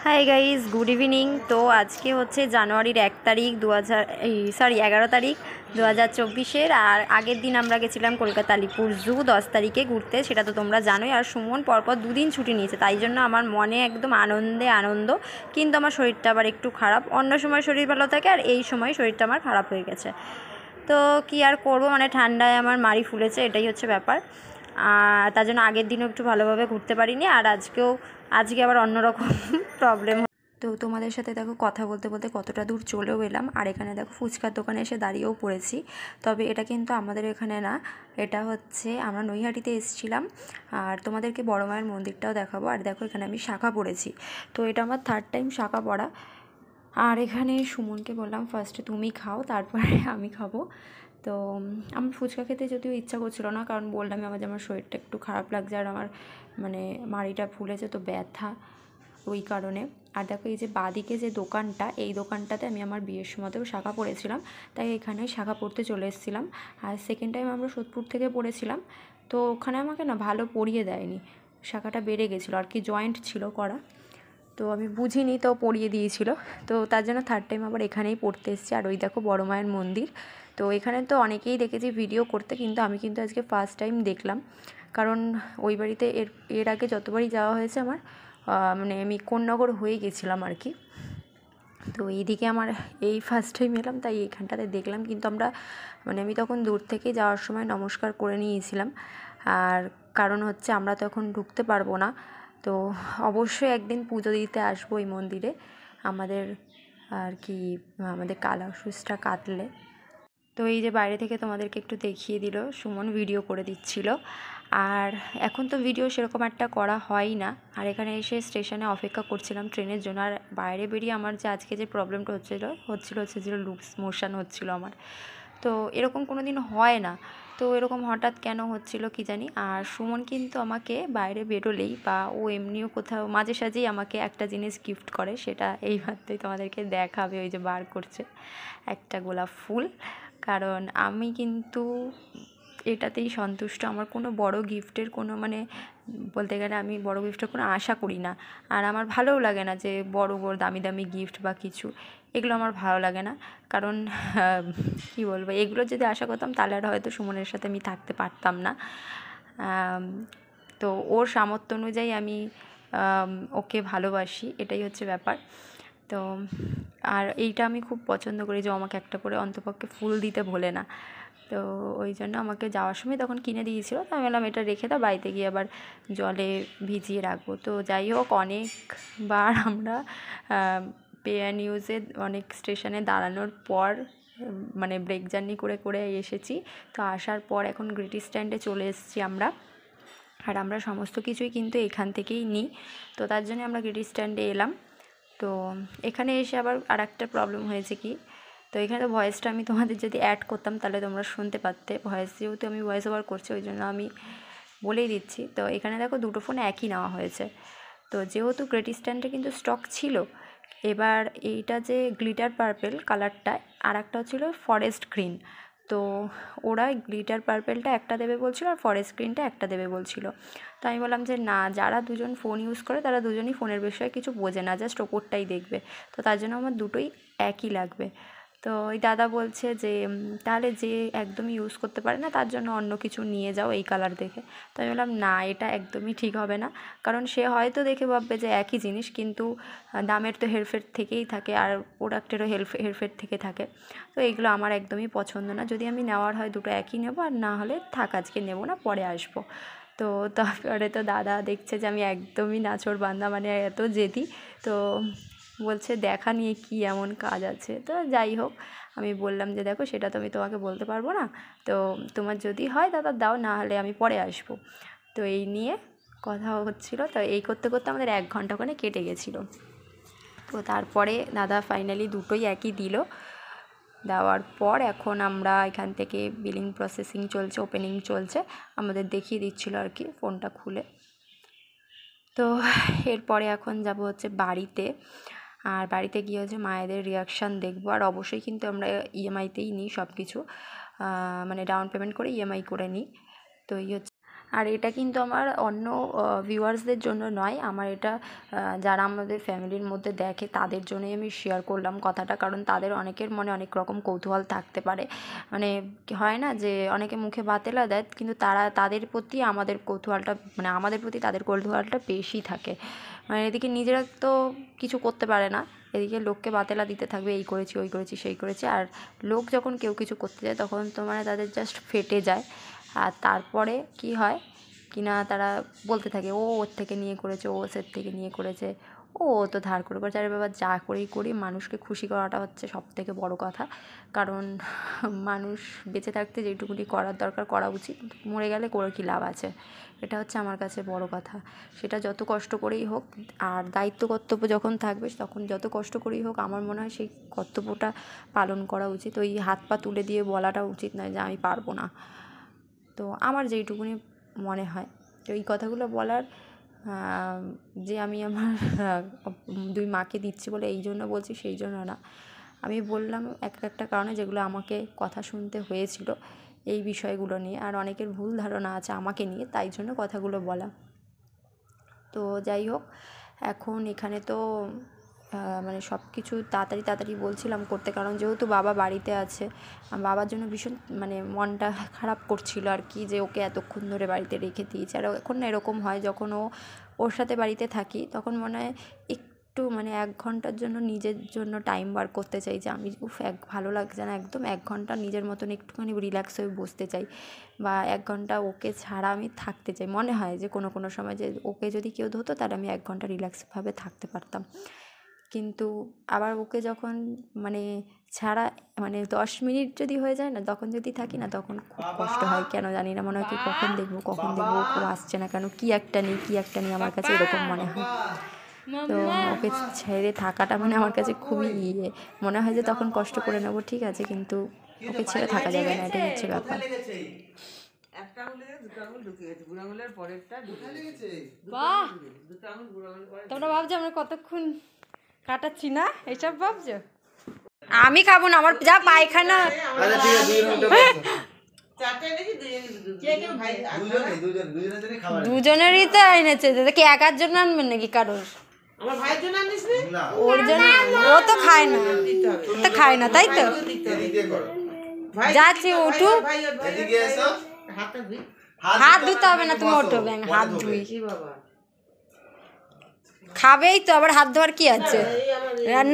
Hi guys good evening. तो आज के होच्छे জানুয়ারির 1 তারিখ 11 তারিখ 2024-এর। আর আগের দিন আমরা গেছিলাম কলকাতা আলিপুর জু 10 তারিখে ঘুরতে, সেটা তো তোমরা জানোই। আর সুমন পরপর দুদিন ছুটি নিয়েছে, তাই জন্য আমার মনে একদম আনন্দে আনন্দ। কিন্তু আমার শরীরটা আবার একটু খারাপ, অন্য সময় শরীর ভালো থাকে আর এই সময় শরীরটা আমার খারাপ হয়ে গেছে। তো কি আর করবো, মানে ঠান্ডায় আমার মাড়ি ফুলেছে, এটাই হচ্ছে ব্যাপার। তার জন্য আগের দিনও একটু ভালোভাবে ঘুরতে পারিনি, আর আজকে আবার অন্যরকম প্রবলেম। তো তোমাদের সাথে দেখো কথা বলতে বলতে কতটা দূর চলেও এলাম। আর এখানে দেখো ফুচকার দোকানে এসে দাঁড়িয়েও পড়েছি। তবে এটা কিন্তু আমাদের এখানে না, এটা হচ্ছে আমরা নৈহাটিতে এসেছিলাম। আর তোমাদেরকে বড় মায়ের মন্দিরটাও দেখাবো। আর দেখো এখানে আমি শাখা পড়েছি, তো এটা আমার 3rd টাইম শাখা পড়া। আর এখানে সুমনকে বললাম ফার্স্টে তুমি খাও, তারপরে আমি খাবো। তো আমার ফুচকা খেতে যদিও ইচ্ছা করছিল না, কারণ বললাম আমার শরীরটা একটু খারাপ লাগছে, আর আমার মানে মাড়িটা ফুলেছে, তো ব্যথা ওই কারণে। আর দেখো এই যে বাদিকে যে দোকানটা, এই দোকানটাতে আমি আমার বিয়ের সময়তেও শাখা পড়েছিলাম, তাই এখানে শাখা পড়তে চলে এসেছিলাম। আর সেকেন্ড টাইম আমরা সোদপুর থেকে পড়েছিলাম, তো ওখানে আমাকে না ভালো পরিয়ে দেয়নি, শাখাটা বেড়ে গেছিলো আর কি, জয়েন্ট ছিল করা, তো আমি বুঝিনি, তো পরিয়ে দিয়েছিল। তো তার জন্য 3rd টাইম আবার এখানেই পড়তে এসেছি। আর ওই দেখো বড় মায়ের মন্দির। তো এখানে তো অনেকেই দেখেছি ভিডিও করতে, কিন্তু আমি কিন্তু আজকে ফার্স্ট টাইম দেখলাম। কারণ ওই বাড়িতে এর আগে যতবারই যাওয়া হয়েছে আমার মানে আমি কোন্নগর হয়ে গেছিলাম আর কি। তো এইদিকে আমার এই ফার্স্ট টাইম এলাম, তাই এইখানটাতে দেখলাম। কিন্তু আমি তখন দূর থেকে যাওয়ার সময় নমস্কার করে নিয়েছিলাম। আর কারণ হচ্ছে আমরা তখন ঢুকতে পারবো না, তো অবশ্যই একদিন পুজো দিতে আসবো এই মন্দিরে, আমাদের আর কি আমাদের কালা অসুচটা কাটলে। তো এই যে বাইরে থেকে তোমাদেরকে একটু দেখিয়ে দিল, সুমন ভিডিও করে দিচ্ছিল। আর এখন তো ভিডিও সেরকম একটা করা হয় না। আর এখানে এসে স্টেশনে অপেক্ষা করছিলাম ট্রেনের জন্য। আর বাইরে বেরিয়ে আমার যে আজকে যে প্রবলেমটা হচ্ছিল লুজ মোশন হচ্ছিল আমার, তো এরকম কোনো দিন হয় না, তো এরকম হঠাৎ কেন হচ্ছিল কি জানি। আর সুমন কিন্তু আমাকে বাইরে বেরোলেই বা ও এমনিও কোথাও মাঝে সাঝেই আমাকে একটা জিনিস গিফট করে, সেটা এই মাত্রই তোমাদেরকে দেখাবে। ওই যে বার করছে একটা গোলাপ ফুল, কারণ আমি কিন্তু এটাতেই সন্তুষ্ট। আমার কোনো বড় গিফটের কোনো বলতে গেলে আমি বড় গিফটের কোনো আশা করি না। আর আমার ভালোও লাগে না যে বড় বড় দামি দামি গিফট বা কিছু, এগুলো আমার ভালো লাগে না। কারণ কী বলবো, এগুলো যদি আশা করতাম তাহলে আর হয়তো সুমনের সাথে আমি থাকতে পারতাম না। তো ওর সামর্থ্য অনুযায়ী আমি ওকে ভালোবাসি, এটাই হচ্ছে ব্যাপার। তো আর এইটা আমি খুব পছন্দ করি যে আমাকে একটা করে অন্তপক্ষে ফুল দিতে ভোলে না। তো ওই জন্য আমাকে যাওয়ার সময় তখন কিনে দিয়েছিল, তো আমি বললাম এটা রেখে দাও, বাড়িতে গিয়ে আবার জলে ভিজিয়ে রাখবো। তো যাই হোক, অনেকবার আমরা পেয়ার অনেক স্টেশনে দাঁড়ানোর পর ব্রেক জার্নি করে করে এসেছি। তো আসার পর এখন গ্রিটি স্ট্যান্ডে চলে এসেছি আমরা। আর আমরা সমস্ত কিছুই কিন্তু এখান থেকেই নিই, তো তার জন্য আমরা গ্রিটি স্ট্যান্ডে এলাম। তো এখানে এসে আবার আর একটা প্রবলেম হয়েছে কি, তো এখানে তো ভয়েসটা আমি তোমাদের যদি অ্যাড করতাম তাহলে তোমরা শুনতে পারতে। যেহেতু আমি ভয়েস ওভার করছি, ওই জন্য আমি বলেই দিচ্ছি। তো এখানে দেখো দুটো ফোন একই নেওয়া হয়েছে। তো যেহেতু গ্রিটি স্ট্যান্ডে কিন্তু স্টক ছিল, এবার এইটা যে গ্লিটার পার্পেল কালারটা, আর একটা ছিল ফরেস্ট গ্রিন, তো ওরা গ্লিটার পার্পেলটা একটা দেবে বলছিল আর ফরেস্ট গ্রিনটা একটা দেবে বলছিল। তো আমি বললাম যে না, যারা দুজন ফোন ইউজ করে তারা দুজনই ফোনের বিষয়ে কিছু বোঝে না, জাস্ট ওপরটাই দেখবে, তো তার জন্য আমার দুটোই একই লাগবে। তো ওই দাদা বলছে যে তাহলে যে একদমই ইউজ করতে পারে না তার জন্য অন্য কিছু নিয়ে যাও এই কালার দেখে। তো আমি বললাম না, এটা একদমই ঠিক হবে না, কারণ সে হয়তো দেখে ভাববে যে একই জিনিস, কিন্তু দামের তো হেরফের থেকেই থাকে, আর প্রোডাক্টেরও হেরফের থেকে থাকে। তো এইগুলো আমার একদমই পছন্দ না। যদি আমি নেওয়ার হয় দুটো একই নেবো, আর না হলে থাক, আজকে নেবো না, পরে আসবো। তো তারপরে তো দাদা দেখছে যে আমি একদমই নাছোড়বান্দা, এত জেদি, তো বলছে দেখা নিয়ে কি এমন কাজ আছে। তো যাই হোক, আমি বললাম যে দেখো সেটা তো আমি তোমাকে বলতে পারবো না, তো তোমার যদি হয় দাদা দাও, না হলে আমি পরে আসবো। তো এই নিয়ে কথা হচ্ছিলো। তো এই করতে করতে আমাদের 1 ঘন্টা ওখানে কেটে গেছিলো। তো তারপরে দাদা ফাইনালি দুটোই একই দিল। দেওয়ার পর এখন আমরা এখান থেকে বিলিং প্রসেসিং চলছে, ওপেনিং চলছে, আমাদের দেখিয়ে দিচ্ছিলো আর কি ফোনটা খুলে। তো এরপরে এখন যাব হচ্ছে বাড়িতে। আর বাড়িতে গিয়ে হচ্ছে মায়েদের রিয়াকশান দেখবো। আর অবশ্যই কিন্তু আমরা ইএমআইতেই নিই সব কিছু, ডাউন পেমেন্ট করে ইএমআই করে নিই। তো এই হচ্ছে, আর এটা কিন্তু আমার অন্য ভিউয়ার্সদের জন্য নয়, আমার এটা যারা আমাদের ফ্যামিলির মধ্যে দেখে তাদের জন্যই আমি শেয়ার করলাম কথাটা, কারণ তাদের অনেকের মনে অনেক রকম কৌতূহল থাকতে পারে। মানে হয় না যে অনেকে মুখে বাতেলা দেয়, কিন্তু তাদের প্রতি আমাদের কৌতূহলটা, মানে আমাদের প্রতি তাদের কৌতূহলটা বেশি থাকে। মানে এদিকে নিজেরা তো কিছু করতে পারে না, এদিকে লোককে বাতেলা দিতে থাকবে, এই করেছি ওই করেছি সেই করেছি। আর লোক যখন কেউ কিছু করতে যায় তখন তো মানে তাদের জাস্ট ফেটে যায়। আর তারপরে কি হয় কিনা তারা বলতে থাকে ও ওর থেকে নিয়ে করেছে, ও ওর থেকে নিয়ে করেছে, ও তো ধার করে করেছে। আরে বাবা, যা করেই করি মানুষকে খুশি করাটা হচ্ছে সবথেকে বড় কথা। কারণ মানুষ বেঁচে থাকতে যেটুকুনি করার দরকার করা উচিত, মরে গেলে করে কী লাভ আছে, এটা হচ্ছে আমার কাছে বড় কথা। সেটা যত কষ্ট করেই হোক, আর দায়িত্ব কর্তব্য যখন থাকবে তখন যত কষ্ট করেই হোক, আমার মনে হয় সেই কর্তব্যটা পালন করা উচিত। ওই হাত পা তুলে দিয়ে বলাটা উচিত নয় যে আমি পারবো না। তো আমার যেইটুকুনি মনে হয় তো এই কথাগুলো বলার যে আমি আমার দুই মাকে দিচ্ছি বলে এই জন্য বলছি সেই জন্য না, আমি বললাম একটা কারণে যেগুলো আমাকে কথা শুনতে হয়েছিল এই বিষয়গুলো নিয়ে। আর অনেকের ভুল ধারণা আছে আমাকে নিয়ে, তাই জন্য কথাগুলো বলা। তো যাই হোক, এখন এখানে তো মানে সব কিছু তাড়াতাড়ি বলছিলাম করতে, কারণ যেহেতু বাবা বাড়িতে আছে, বাবার জন্য ভীষণ মানে মনটা খারাপ করছিল আর কি, যে ওকে এতক্ষণ ধরে বাড়িতে রেখে দিয়েছে। আর এখন না এরকম হয়, যখন ওর সাথে বাড়িতে থাকি তখন মনে হয় একটু মানে 1 ঘন্টার জন্য নিজের জন্য টাইম বার করতে চাই, যে আমি ভালো লাগছে না একদম, 1 ঘন্টা নিজের মতন একটুখানি রিল্যাক্স হয়ে বসতে চাই, বা 1 ঘন্টা ওকে ছাড়া আমি থাকতে চাই। মনে হয় যে কোনো সময় যে ওকে যদি কেউ ধরতো তাহলে আমি 1 ঘন্টা রিল্যাক্সভাবে থাকতে পারতাম। কিন্তু আবার ওকে যখন মানে ছাড়া মানে 10 মিনিট যদি হয়ে যায় না, তখন যদি থাকি না, তখন খুব কষ্ট হয়, কেন জানি না, মনে হয় কি কখন দেখবো ও আসছে না কেন, কি একটা নেই আমার কাছে এরকম মনে হয়। তো ওকে ছেড়ে থাকাটা মানে আমার কাছে খুবই মনে হয় যে তখন কষ্ট করে নেবো, ঠিক আছে, কিন্তু ওকে ছেড়ে থাকা যাবে না, এটাই হচ্ছে ব্যাপার। তোমরা ভাবছো আমরা কতক্ষণ কাটাচ্ছি না, এইসব ভাবছো? আমি খাবো না, আমার যা পায়খানা। দুজনেরই তো এনেছে, কি একার জন্য আনবেন নাকি কারোর? ওর জন্য ও তো খায় না, তাই তো যাচ্ছি, উঠু। হাত ধুতে হবে না, তুমি ওঠো, ব্যাং হাত ধুই। খাবেই তো, আবার হাত ধোয়ার কি আছে?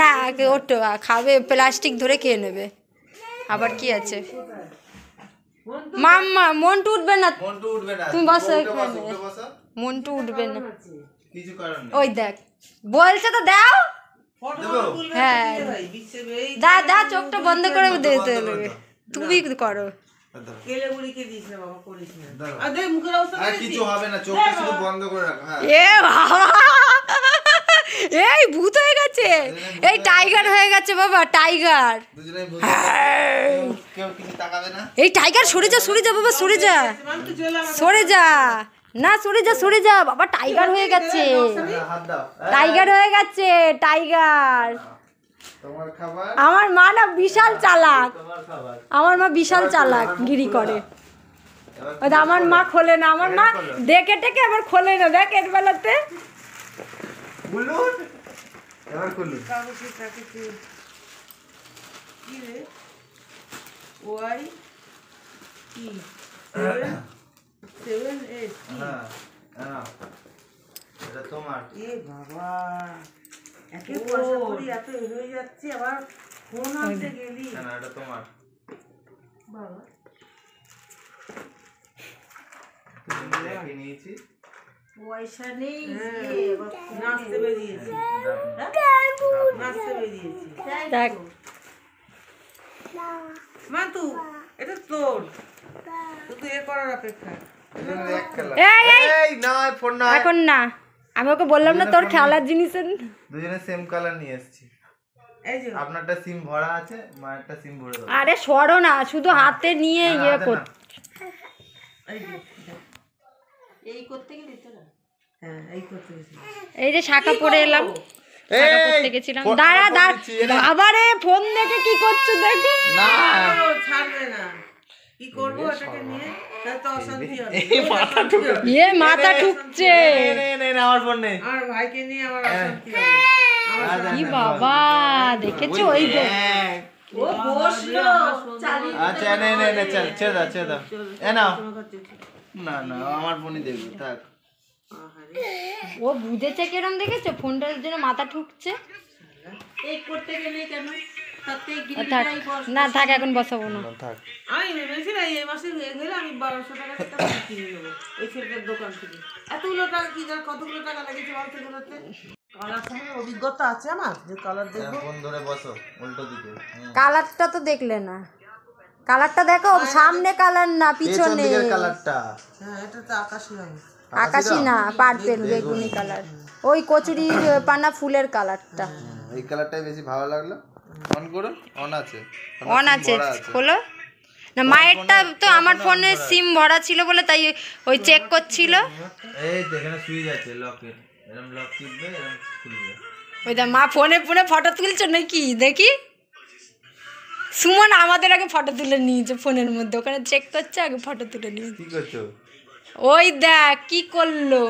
না ওঠো, খাবে, প্লাস্টিক ধরে খেয়ে নেবে, আবার কি আছে? মাম্মা মন্টু উঠবে না, তুমি বসো এখানে, মন্টু উঠবে না, ওই দেখ বলছে তো, দাও। হ্যাঁ দা চোখটা বন্ধ করে দিতে হবে, তুমি করো। এই ভূত হয়ে গেছে, এই টাইগার হয়ে গেছে বাবা, টাইগার। এই টাইগার সরে যা বাবা, সরে যা না, সরে যা বাবা, টাইগার হয়ে গেছে, টাইগার। আমার মা না বিশাল চালাক, গিরি করে। আমার মা খোলে না, আমার মা দেখে টেকে আবার খোলে না, দেখ এর বেলাতে। তোমার বাবা এত হয়ে যাচ্ছে, আবার ফোন আনতে গেলি, এটা তোমার বাবা। পয়সা নেই, নাচতে বেরিয়েছি, মাতু এটা তোর, তুই এ করার অপেক্ষা এখন না। আমি ওকে বললাম না তোর খেলার জিনিস, দুজনে সেম কালার নিয়ে এসেছি। আপনারটা সিম ভরা আছে, মায়েরটা সিম ভরে দাও। আরে সরো না, শুধু হাতে নিয়ে ইয়ে কর, এই করতে গেলি তো না। হ্যাঁ এই করতে গেছি, এই যে শাখা পরে এলাম, শাখা পড়তে গেছিলাম। দাঁড়া আবারে ফোন দেখে কি করছো দেখো না, ছাড়বে না। কি করবো ওটাকে নিয়ে? তাহলে তো অশান্তি হবে। মাথা ঠুকছে আমার ফোন নেই, আমার ভাইকে নিয়ে আমার অশান্তি হবে। কি বাবা দেখেছো ওই ও বসলো আচ্ছা নে চল ছেড়ে দাও এ নাও। না আমার ফোনই দেখবো থাক। ও বুঝেছে কিরম দেখেছো ফোনটার জন্য মাথা ঠুকছে। এই করতে গেলে কেন তাতে থাক না থাক এখন বসাবো না থাক। আমি ভেবেছিলাম এই মাসে গেলে আমি 1200 টাকা একটা ফোন কিনে নেবো ওই ছেলেটার দোকান থেকে। এতগুলো টাকা কি জান কতগুলো টাকা লেগেছে বলতে গুলোতে? কালার সময় অভিজ্ঞতা আছে আমার যে কালার দেখবো। ফোন ধরে বসো উল্টো দিকে। কালারটা তো দেখলে না, কালারটা দেখো সামনে কালার না পিছনে। কালারটা হ্যাঁ এটা তো আকাশি রঙ। আকাশি না পার্পেল বেগুনি কালার, ওই কচুরি পানা ফুলের কালারটা। এই কালারটাই বেশি ভালো লাগলো। অন করো, অন আছে খোলো না। মায়েরটা তো আমার ফোনে সিম ভরা ছিল বলে তাই ওই চেক করছিল। এই এখানে সুইচ আছে লকের, এরকম লক টিপবে এরকম খুলবে। ওই দা মা ফোনে ফটো তুলছো নাকি দেখি। সুমন আমাদের আগে ফটো তুলে নিয়েছে ফোনের মধ্যে, ওখানে চেক করছে আগে ফটো তুলে নিয়েছে। কি করছো? ওই দেখ কি করলো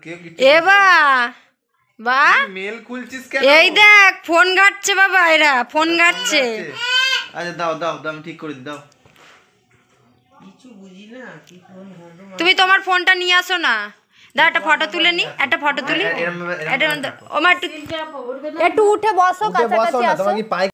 কেউ কিছু বা মেল খুলছিস কেন? এই দেখ ফোন ঘাটছে বাবা, এরা ফোন ঘাটছে। আচ্ছা দাও আমি ঠিক করে দাও। কিছু বুঝি না কি ফোন ঘন্টা। তুমি তোমার ফোনটা নিয়ে আসো না, দাও একটা ফটো তুলে নি, একটা ফটো তুলি। একটু উঠে বসো, কাছাকাছি আসো।